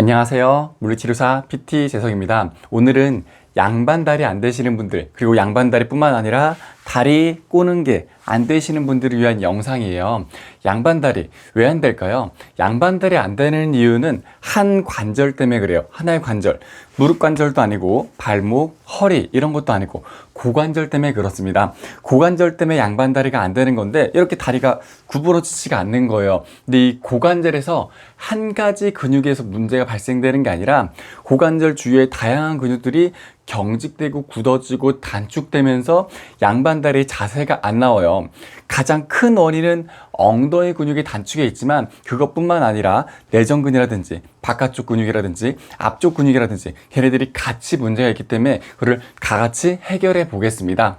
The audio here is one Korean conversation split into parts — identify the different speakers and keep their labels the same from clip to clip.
Speaker 1: 안녕하세요. 물리치료사 PT 재성입니다. 오늘은 양반다리 안 되시는 분들, 그리고 양반다리 뿐만 아니라 다리 꼬는 게 안 되시는 분들을 위한 영상이에요. 양반다리 왜 안 될까요? 양반다리 안 되는 이유는 한 관절 때문에 그래요. 하나의 관절. 무릎 관절도 아니고 발목, 허리 이런 것도 아니고 고관절 때문에 그렇습니다. 고관절 때문에 양반다리가 안 되는 건데 이렇게 다리가 구부러지지가 않는 거예요. 근데 이 고관절에서 한 가지 근육에서 문제가 발생되는 게 아니라 고관절 주위의 다양한 근육들이 경직되고 굳어지고 단축되면서 양반다리의 자세가 안 나와요. 가장 큰 원인은 엉덩이 근육의 단축에 있지만 그것뿐만 아니라 내전근이라든지 바깥쪽 근육이라든지 앞쪽 근육이라든지 걔네들이 같이 문제가 있기 때문에 그걸 다 같이 해결해 보겠습니다.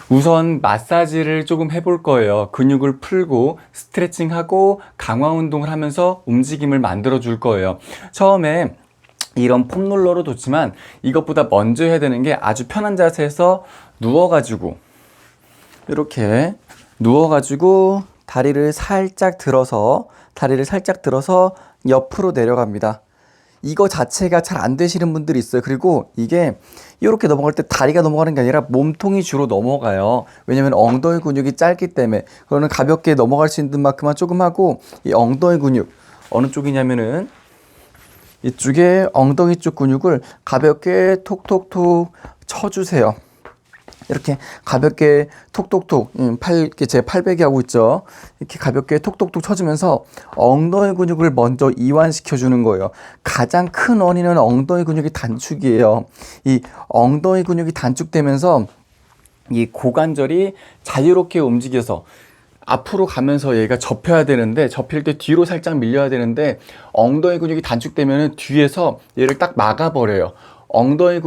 Speaker 1: 우선 마사지를 조금 해볼 거예요. 근육을 풀고 스트레칭하고 강화 운동을 하면서 움직임을 만들어 줄 거예요. 처음에 이런 폼롤러로 좋지만 이것보다 먼저 해야 되는 게 아주 편한 자세에서 누워가지고 이렇게 누워가지고 다리를 살짝 들어서 옆으로 내려갑니다. 이거 자체가 잘 안 되시는 분들이 있어요. 그리고 이게 이렇게 넘어갈 때 다리가 넘어가는 게 아니라 몸통이 주로 넘어가요. 왜냐면 엉덩이 근육이 짧기 때문에. 그거는 가볍게 넘어갈 수 있는 만큼만 조금 하고, 이 엉덩이 근육 어느 쪽이냐면은 이쪽에 엉덩이 쪽 근육을 가볍게 톡톡톡 쳐주세요. 이렇게 가볍게 톡톡톡, 제 팔베개 하고 있죠. 이렇게 가볍게 톡톡톡 쳐주면서 엉덩이 근육을 먼저 이완시켜 주는 거예요. 가장 큰 원인은 엉덩이 근육의 단축이에요. 이 엉덩이 근육이 단축되면서 이 고관절이 자유롭게 움직여서 앞으로 가면서 얘가 접혀야 되는데, 접힐 때 뒤로 살짝 밀려야 되는데 엉덩이 근육이 단축되면 뒤에서 얘를 딱 막아버려요. 엉덩이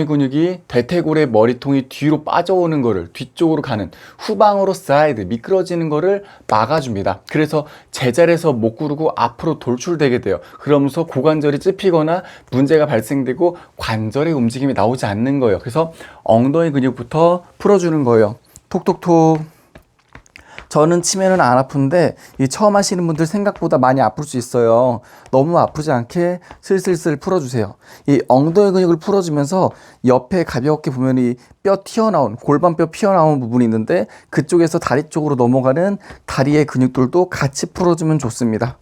Speaker 1: 근육이 대퇴골의 머리통이 뒤로 빠져오는 거를, 뒤쪽으로 가는 후방으로 사이드 미끄러지는 거를 막아줍니다. 그래서 제자리에서 못 구르고 앞으로 돌출되게 돼요. 그러면서 고관절이 찝히거나 문제가 발생되고 관절의 움직임이 나오지 않는 거예요. 그래서 엉덩이 근육부터 풀어주는 거예요. 톡톡톡. 저는 치면은 안 아픈데 이 처음 하시는 분들 생각보다 많이 아플 수 있어요. 너무 아프지 않게 슬슬슬 풀어주세요. 이 엉덩이 근육을 풀어주면서 옆에 가볍게 보면 이 뼈 튀어나온, 골반뼈 튀어나온 부분이 있는데 그쪽에서 다리 쪽으로 넘어가는 다리의 근육들도 같이 풀어주면 좋습니다.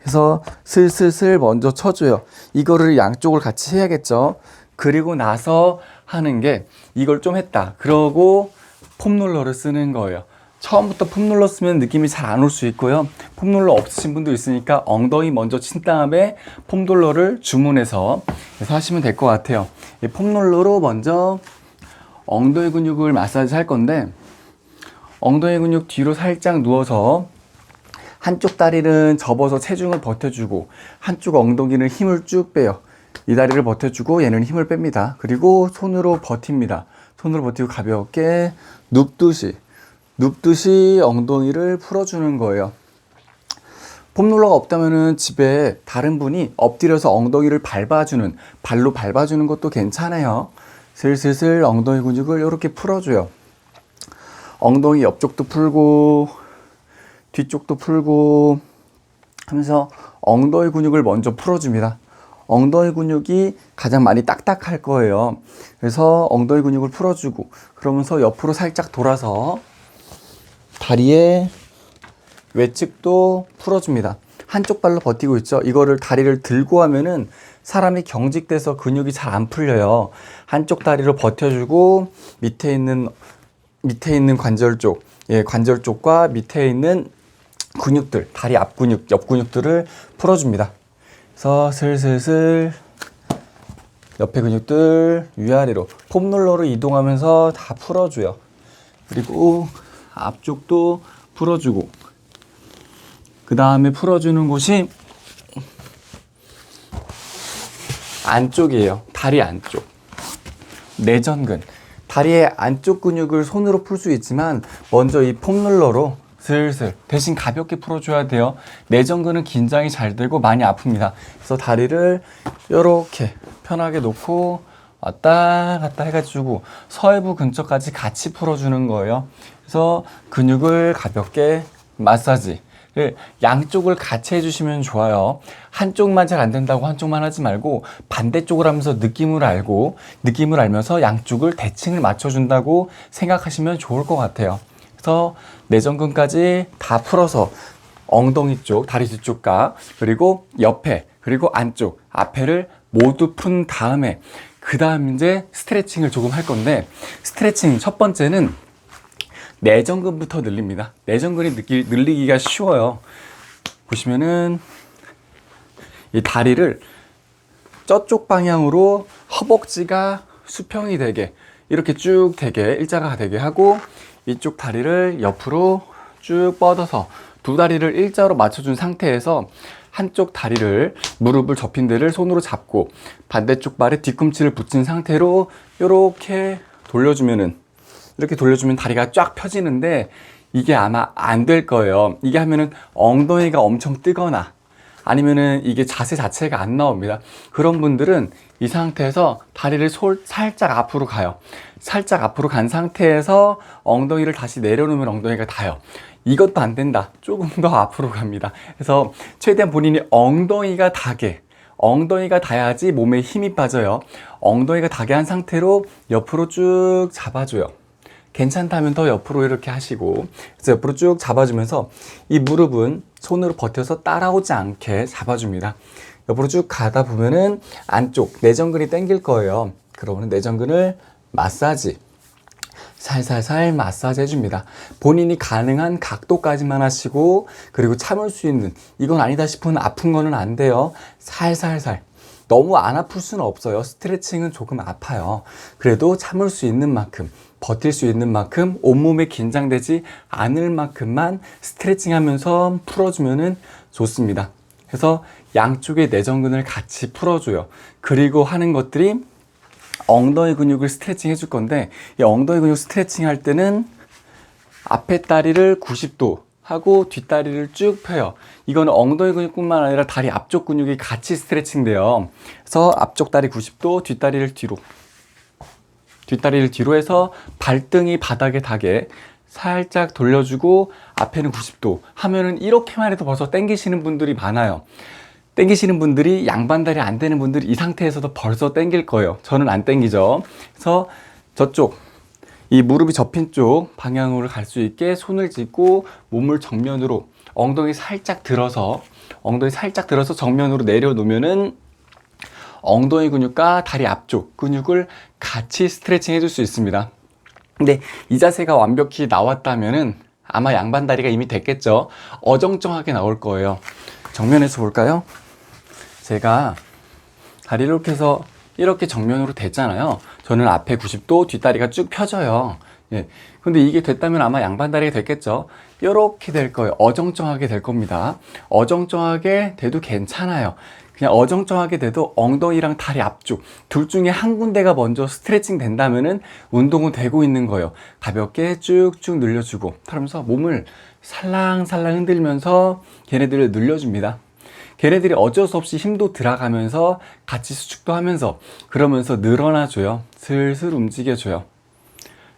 Speaker 1: 그래서 슬슬슬 먼저 쳐줘요. 이거를 양쪽을 같이 해야겠죠. 그리고 나서 하는 게, 이걸 좀 했다 그러고 폼롤러를 쓰는 거예요. 처음부터 폼롤러 쓰면 느낌이 잘 안 올 수 있고요. 폼롤러 없으신 분도 있으니까 엉덩이 먼저 친 다음에 폼롤러를 주문해서 해서 하시면 될 것 같아요. 이 폼롤러로 먼저 엉덩이 근육을 마사지 할 건데, 엉덩이 근육 뒤로 살짝 누워서 한쪽 다리는 접어서 체중을 버텨주고 한쪽 엉덩이는 힘을 쭉 빼요. 이 다리를 버텨주고 얘는 힘을 뺍니다. 그리고 손으로 버팁니다. 손으로 버티고 가볍게 눕듯이 엉덩이를 풀어주는 거예요. 폼롤러가 없다면은 집에 다른 분이 엎드려서 엉덩이를 발로 밟아주는 것도 괜찮아요. 슬슬슬 엉덩이 근육을 이렇게 풀어줘요. 엉덩이 옆쪽도 풀고 뒤쪽도 풀고 하면서 엉덩이 근육을 먼저 풀어줍니다. 엉덩이 근육이 가장 많이 딱딱할 거예요. 그래서 엉덩이 근육을 풀어주고, 그러면서 옆으로 살짝 돌아서 다리의 외측도 풀어줍니다. 한쪽 발로 버티고 있죠. 이거를 다리를 들고 하면은 사람이 경직돼서 근육이 잘 안 풀려요. 한쪽 다리로 버텨주고 밑에 있는 관절 쪽, 관절 쪽과 밑에 있는 근육들, 다리 앞 근육, 옆 근육들을 풀어줍니다. 그래서 슬슬슬 옆에 근육들 위아래로 폼롤러로 이동하면서 다 풀어줘요. 그리고 앞쪽도 풀어주고, 그 다음에 풀어주는 곳이 안쪽이에요. 다리 안쪽, 내전근. 다리의 안쪽 근육을 손으로 풀 수 있지만 먼저 이 폼롤러로 슬슬, 대신 가볍게 풀어줘야 돼요. 내전근은 긴장이 잘 되고 많이 아픕니다. 그래서 다리를 이렇게 편하게 놓고 왔다 갔다 해가지고 서해부 근처까지 같이 풀어주는 거예요. 그래서 근육을 가볍게 마사지, 양쪽을 같이 해주시면 좋아요. 한쪽만 잘 안 된다고 한쪽만 하지 말고 반대쪽을 하면서 느낌을 알면서 양쪽을 대칭을 맞춰준다고 생각하시면 좋을 것 같아요. 그래서 내전근까지 다 풀어서 엉덩이 쪽, 다리 뒤쪽과 그리고 옆에 그리고 안쪽, 앞에를 모두 푼 다음에 그 다음 이제 스트레칭을 조금 할 건데, 스트레칭 첫 번째는 내전근부터 늘립니다. 내전근이 늘리기가 쉬워요. 보시면은 이 다리를 저쪽 방향으로 허벅지가 수평이 되게 이렇게 쭉 되게 일자가 되게 하고, 이쪽 다리를 옆으로 쭉 뻗어서 두 다리를 일자로 맞춰준 상태에서 한쪽 다리를 무릎을 접힌 데를 손으로 잡고 반대쪽 발에 뒤꿈치를 붙인 상태로 이렇게 돌려주면 다리가 쫙 펴지는데, 이게 아마 안 될 거예요. 이게 하면은 엉덩이가 엄청 뜨거나 아니면은 이게 자세 자체가 안 나옵니다. 그런 분들은 이 상태에서 다리를 살짝 앞으로 가요. 살짝 앞으로 간 상태에서 엉덩이를 다시 내려놓으면 엉덩이가 닿아요. 이것도 안 된다. 조금 더 앞으로 갑니다. 그래서 최대한 본인이 엉덩이가 닿아야지 몸에 힘이 빠져요. 엉덩이가 닿게 한 상태로 옆으로 쭉 잡아줘요. 괜찮다면 더 옆으로 이렇게 하시고, 그래서 옆으로 쭉 잡아주면서 이 무릎은 손으로 버텨서 따라오지 않게 잡아줍니다. 옆으로 쭉 가다 보면은 안쪽 내전근이 당길 거예요. 그러면 내전근을 마사지, 살살살 마사지 해줍니다. 본인이 가능한 각도까지만 하시고, 그리고 참을 수 있는, 이건 아니다 싶으면 아픈 거는 안 돼요. 살살살. 너무 안 아플 수는 없어요. 스트레칭은 조금 아파요. 그래도 참을 수 있는 만큼, 버틸 수 있는 만큼, 온몸에 긴장되지 않을 만큼만 스트레칭 하면서 풀어주면 좋습니다. 그래서 양쪽의 내전근을 같이 풀어줘요. 그리고 하는 것들이 엉덩이 근육을 스트레칭 해줄 건데, 이 엉덩이 근육 스트레칭 할 때는 앞에 다리를 90도 하고 뒷다리를 쭉 펴요. 이거는 엉덩이 근육뿐만 아니라 다리 앞쪽 근육이 같이 스트레칭 돼요. 그래서 앞쪽 다리 90도, 뒷다리를 뒤로 해서 발등이 바닥에 닿게 살짝 돌려주고, 앞에는 90도 하면은 이렇게만 해도 벌써 당기시는 분들이 많아요. 당기시는 분들이, 양반다리 안 되는 분들이 이 상태에서도 벌써 당길 거예요. 저는 안 당기죠. 그래서 저쪽, 이 무릎이 접힌 쪽 방향으로 갈 수 있게 손을 짚고 몸을 정면으로, 엉덩이 살짝 들어서 정면으로 내려놓으면은 엉덩이 근육과 다리 앞쪽 근육을 같이 스트레칭 해줄 수 있습니다. 근데 이 자세가 완벽히 나왔다면은 아마 양반다리가 이미 됐겠죠. 어정쩡하게 나올 거예요. 정면에서 볼까요? 제가 다리를 이렇게 해서 이렇게 정면으로 됐잖아요. 저는 앞에 90도, 뒷다리가 쭉 펴져요. 예. 근데 이게 됐다면 아마 양반다리가 됐겠죠. 이렇게 될 거예요. 어정쩡하게 될 겁니다. 어정쩡하게 돼도 괜찮아요. 그냥 어정쩡하게 돼도 엉덩이랑 다리 앞쪽 둘 중에 한 군데가 먼저 스트레칭 된다면은 운동은 되고 있는 거예요. 가볍게 쭉쭉 늘려주고, 그러면서 몸을 살랑살랑 흔들면서 걔네들을 늘려줍니다. 걔네들이 어쩔 수 없이 힘도 들어가면서 같이 수축도 하면서, 그러면서 늘어나줘요. 슬슬 움직여줘요.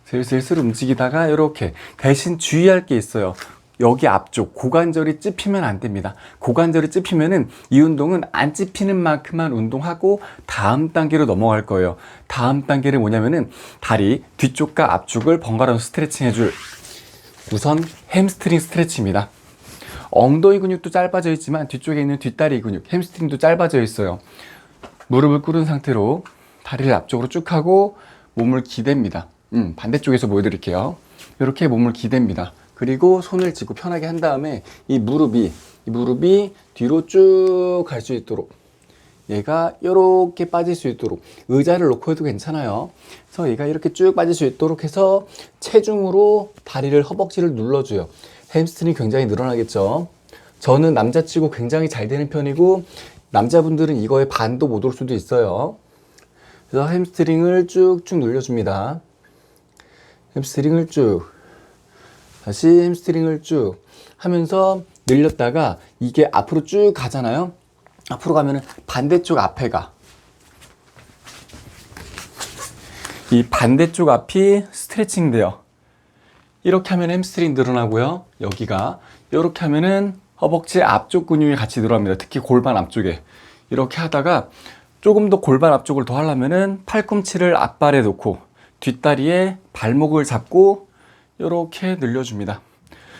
Speaker 1: 슬슬 움직이다가 이렇게, 대신 주의할 게 있어요. 여기 앞쪽 고관절이 찝히면 안 됩니다. 고관절이 찝히면은 이 운동은 안 찝히는 만큼만 운동하고 다음 단계로 넘어갈 거예요. 다음 단계는 뭐냐면은 다리 뒤쪽과 앞쪽을 번갈아서 스트레칭 해줄, 우선 햄스트링 스트레치입니다. 엉덩이 근육도 짧아져 있지만 뒤쪽에 있는 뒷다리 근육, 햄스트링도 짧아져 있어요. 무릎을 꿇은 상태로 다리를 앞쪽으로 쭉 하고 몸을 기댑니다. 반대쪽에서 보여드릴게요. 이렇게 몸을 기댑니다. 그리고 손을 짚고 편하게 한 다음에 이 무릎이 뒤로 쭉 갈 수 있도록, 얘가 이렇게 빠질 수 있도록, 의자를 놓고 해도 괜찮아요. 그래서 얘가 이렇게 쭉 빠질 수 있도록 해서 체중으로 다리를, 허벅지를 눌러줘요. 햄스트링이 굉장히 늘어나겠죠. 저는 남자치고 굉장히 잘 되는 편이고, 남자분들은 이거에 반도 못 올 수도 있어요. 그래서 햄스트링을 쭉쭉 눌려줍니다. 햄스트링을 쭉, 다시 햄스트링을 쭉 하면서 늘렸다가 이게 앞으로 쭉 가잖아요. 앞으로 가면은 반대쪽 앞에 가. 이 반대쪽 앞이 스트레칭 돼요. 이렇게 하면 햄스트링 늘어나고요. 여기가 이렇게 하면은 허벅지 앞쪽 근육이 같이 늘어납니다. 특히 골반 앞쪽에. 이렇게 하다가 조금 더 골반 앞쪽을 더 하려면은 팔꿈치를 앞발에 놓고 뒷다리에 발목을 잡고 이렇게 늘려줍니다.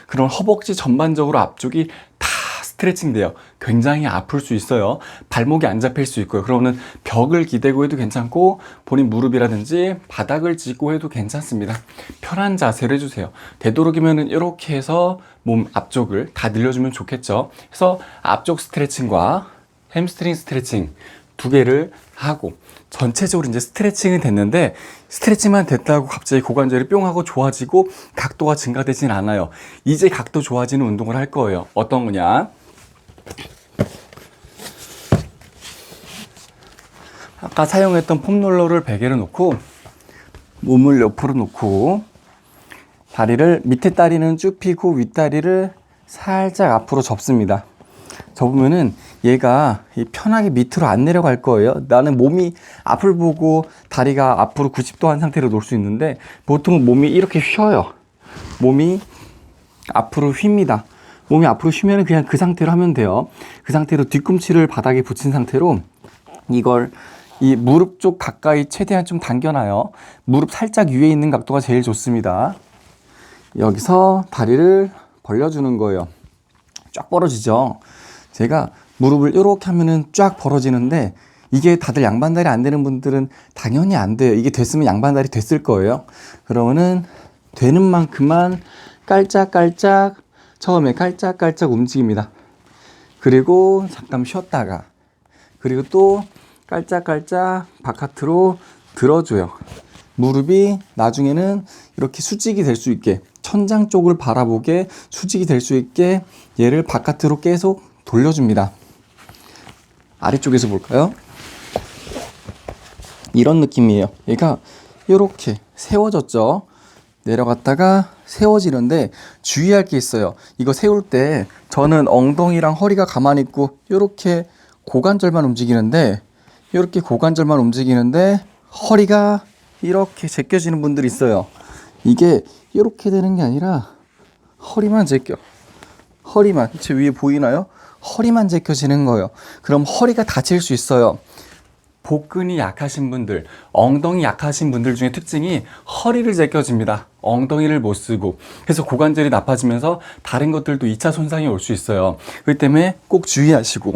Speaker 1: 그럼 허벅지 전반적으로 앞쪽이 다 스트레칭 돼요. 굉장히 아플 수 있어요. 발목이 안 잡힐 수 있고요. 그러면 벽을 기대고 해도 괜찮고 본인 무릎이라든지 바닥을 짚고 해도 괜찮습니다. 편한 자세로 해주세요. 되도록이면 이렇게 해서 몸 앞쪽을 다 늘려주면 좋겠죠. 그래서 앞쪽 스트레칭과 햄스트링 스트레칭 두 개를 하고 전체적으로 이제 스트레칭은 됐는데 스트레칭만 됐다고 갑자기 고관절이 뿅 하고 좋아지고 각도가 증가되진 않아요. 이제 각도 좋아지는 운동을 할 거예요. 어떤 거냐? 아까 사용했던 폼롤러를 베개로 놓고 몸을 옆으로 놓고 다리를 밑에 다리는 쭉 펴고 윗다리를 살짝 앞으로 접습니다. 접으면은 얘가 편하게 밑으로 안 내려갈 거예요. 나는 몸이 앞을 보고 다리가 앞으로 90도 한 상태로 놓을 수 있는데 보통 몸이 이렇게 휘어요. 몸이 앞으로 휩니다. 몸이 앞으로 휘면 그냥 그 상태로 하면 돼요. 그 상태로 뒤꿈치를 바닥에 붙인 상태로 이걸 이 무릎 쪽 가까이 최대한 좀 당겨놔요. 무릎 살짝 위에 있는 각도가 제일 좋습니다. 여기서 다리를 벌려주는 거예요. 쫙 벌어지죠. 제가 무릎을 이렇게 하면은 쫙 벌어지는데 이게 다들 양반다리 안 되는 분들은 당연히 안 돼요. 이게 됐으면 양반다리 됐을 거예요. 그러면은 되는 만큼만 깔짝깔짝 처음에 깔짝깔짝 움직입니다. 그리고 잠깐 쉬었다가 그리고 또 깔짝깔짝 바깥으로 들어줘요. 무릎이 나중에는 이렇게 수직이 될 수 있게 천장 쪽을 바라보게 수직이 될 수 있게 얘를 바깥으로 계속 돌려줍니다. 아래쪽에서 볼까요? 이런 느낌이에요. 얘가 이렇게 세워졌죠. 내려갔다가 세워지는데 주의할 게 있어요. 이거 세울 때 저는 엉덩이랑 허리가 가만히 있고 이렇게 고관절만 움직이는데 이렇게 고관절만 움직이는데 허리가 이렇게 제껴지는 분들이 있어요. 이게 이렇게 되는 게 아니라 허리만 제껴. 허리만. 제 위에 보이나요? 허리만 제껴지는 거예요. 그럼 허리가 다칠 수 있어요. 복근이 약하신 분들, 엉덩이 약하신 분들 중에 특징이 허리를 제껴집니다. 엉덩이를 못 쓰고. 그래서 고관절이 나빠지면서 다른 것들도 2차 손상이 올 수 있어요. 그렇기 때문에 꼭 주의하시고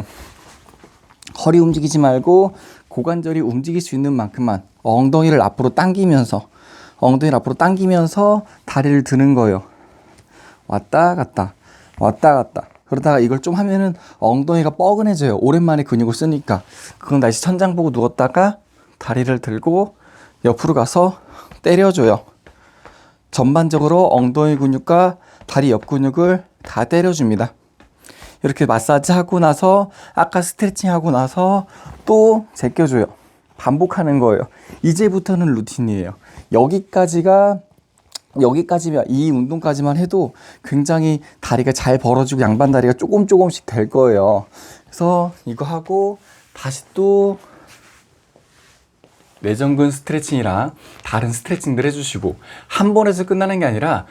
Speaker 1: 허리 움직이지 말고 고관절이 움직일 수 있는 만큼만 엉덩이를 앞으로 당기면서 다리를 드는 거예요. 왔다 갔다 왔다 갔다. 그러다가 이걸 좀 하면은 엉덩이가 뻐근해져요. 오랜만에 근육을 쓰니까. 그건 다시 천장 보고 누웠다가 다리를 들고 옆으로 가서 때려줘요. 전반적으로 엉덩이 근육과 다리 옆 근육을 다 때려줍니다. 이렇게 마사지 하고 나서 아까 스트레칭 하고 나서 또 제껴줘요. 반복하는 거예요. 이제부터는 루틴이에요. 여기까지만 이 운동까지만 해도 굉장히 다리가 잘 벌어지고 양반 다리가 조금씩 될 거예요. 그래서 이거 하고 다시 또 내전근 스트레칭이랑 다른 스트레칭들 해주시고 한 번에서 끝나는 게 아니라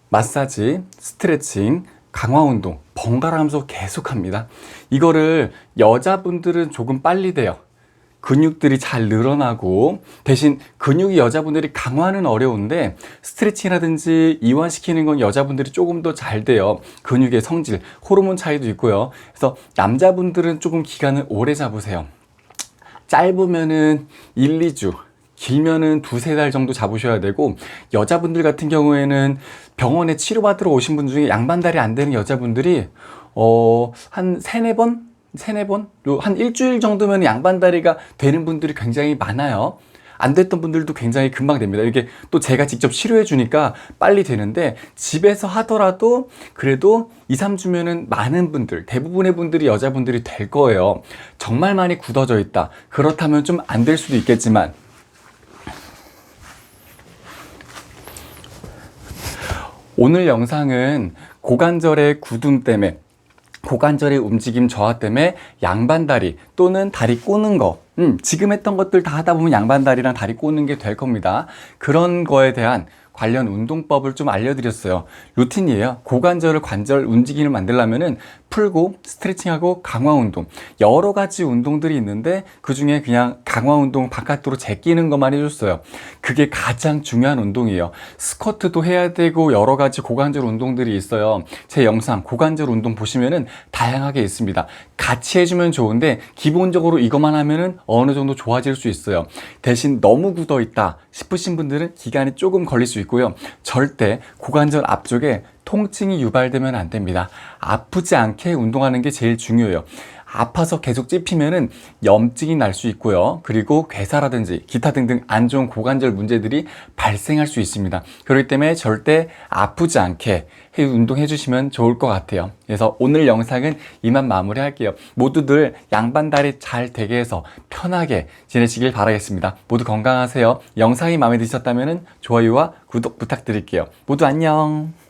Speaker 1: 마사지, 스트레칭, 강화 운동 번갈아 가면서 계속 합니다. 이거를 여자분들은 조금 빨리 돼요. 근육들이 잘 늘어나고 대신 근육이 여자분들이 강화는 어려운데 스트레칭이라든지 이완시키는 건 여자분들이 조금 더 잘 돼요. 근육의 성질, 호르몬 차이도 있고요. 그래서 남자분들은 조금 기간을 오래 잡으세요. 짧으면은 1, 2주, 길면은 2, 3달 정도 잡으셔야 되고 여자분들 같은 경우에는 병원에 치료받으러 오신 분 중에 양반다리 안 되는 여자분들이 한 3-4번? 한 일주일 정도면 양반다리가 되는 분들이 굉장히 많아요. 안 됐던 분들도 굉장히 금방 됩니다. 이게 또 제가 직접 치료해 주니까 빨리 되는데 집에서 하더라도 그래도 2, 3주면은 많은 분들, 대부분의 분들이 여자분들이 될 거예요. 정말 많이 굳어져 있다. 그렇다면 좀 안 될 수도 있겠지만 오늘 영상은 고관절의 굳음 때문에 고관절의 움직임 저하 때문에 양반다리 또는 다리 꼬는 거 지금 했던 것들 다 하다 보면 양반다리랑 다리 꼬는 게 될 겁니다. 그런 거에 대한 관련 운동법을 좀 알려드렸어요. 루틴이에요. 고관절 관절 움직임을 만들려면은 풀고 스트레칭하고 강화 운동, 여러 가지 운동들이 있는데 그 중에 그냥 강화 운동 바깥으로 제끼는 것만 해줬어요. 그게 가장 중요한 운동이에요. 스쿼트도 해야 되고 여러 가지 고관절 운동들이 있어요. 제 영상 고관절 운동 보시면은 다양하게 있습니다. 같이 해주면 좋은데 기본적으로 이것만 하면은 어느 정도 좋아질 수 있어요. 대신 너무 굳어 있다 싶으신 분들은 기간이 조금 걸릴 수 있고요. 절대 고관절 앞쪽에 통증이 유발되면 안 됩니다. 아프지 않게 운동하는 게 제일 중요해요. 아파서 계속 찝히면은 염증이 날 수 있고요. 그리고 괴사라든지 기타 등등 안 좋은 고관절 문제들이 발생할 수 있습니다. 그렇기 때문에 절대 아프지 않게 운동해 주시면 좋을 것 같아요. 그래서 오늘 영상은 이만 마무리할게요. 모두들 양반다리 잘 되게 해서 편하게 지내시길 바라겠습니다. 모두 건강하세요. 영상이 마음에 드셨다면 좋아요와 구독 부탁드릴게요. 모두 안녕.